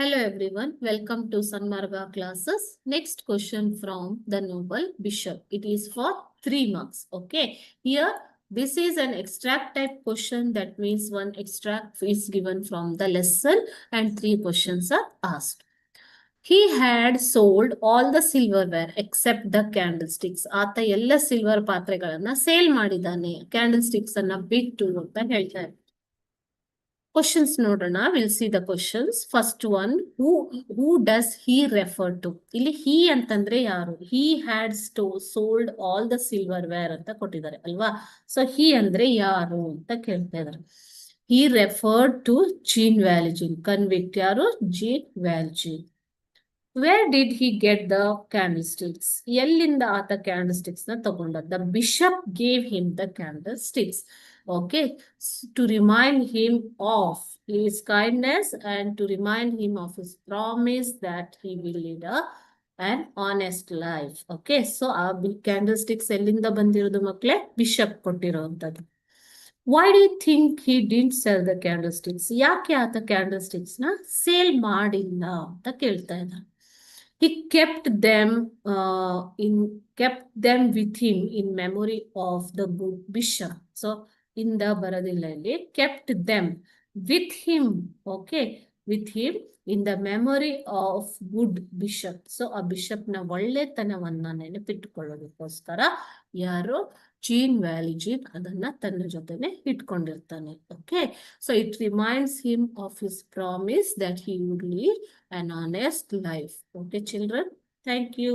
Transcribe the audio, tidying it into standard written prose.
Hello everyone, welcome to Sanmarga classes. Next question from the Noble Bishop. It is for 3 marks. Okay, here this is an extract type question. That means one extract is given from the lesson and 3 questions are asked. He had sold all the silverware except the candlesticks. ಆತ ಎಲ್ಲ silver ಪಾತ್ರೆಗಳನ್ನ sale ಮಾಡಿದ್ದಾನೆ, ಕ್ಯಾಂಡಲ್ಸ್ಟಿಕ್ಸ್ ಅನ್ನ ಬಿಟ್ಟು ಅಂತ ಹೇಳ್ತಾರೆ. Questions ನೋಡೋಣ. We'll see the questions. First one, who does he refer to? ಇಲ್ಲಿ he ಅಂತಂದ್ರೆ ಯಾರು? He had sold all the silverware ಅಂತ ಕೊಟ್ಟಿದ್ದಾರೆ ಅಲ್ವಾ? So he ಅಂದ್ರೆ ಯಾರು ಅಂತ ಕೇಳ್ತಾ ಇದ್ದಾರೆ. He referred to Jean Valjean. Convict ಯಾರು? Jean Valjean. Where did he get the candlesticks? ಎಲ್ಲಿಂದ ಆತ candlesticks ನ ತಗೊಂಡ? The bishop gave him the candlesticks. Okay, to remind him of his kindness and to remind him of his promise that he will lead an honest life. Okay, so ಆ candlesticks ಎಲ್ಲಿಂದ ಬಂದಿರೋದು ಮಕ್ಕಳೇ? Bishop ಕೊಟ್ಟಿರೋಂಥದ್ದು. Why do you think he didn't sell the candlesticks? ಯಾಕೆ ಆತ candlesticks ನ sale ಮಾಡಿಲ್ಲ ಅಂತ ಕೇಳ್ತಾ ಇದ್ದಾರೆ. He kept them with him in memory of the good bishop. So ಇಂದ ಬರೋದಿಲ್ಲ ಇಲ್ಲಿ, kept them with him, okay, with him in the memory of good bishop. So ಆ ಬಿಷಪ್ನ ಒಳ್ಳೆತನವನ್ನ ನೆನಪಿಟ್ಟುಕೊಳ್ಳೋದಕ್ಕೋಸ್ಕರ ಯಾರು? Jean Valjean ಅದನ್ನ ತನ್ನ ಜೊತೆನೆ ಇಟ್ಕೊಂಡಿರ್ತಾನೆ. Okay, so it reminds him of his promise that he would lead an honest life. Okay, children, thank you.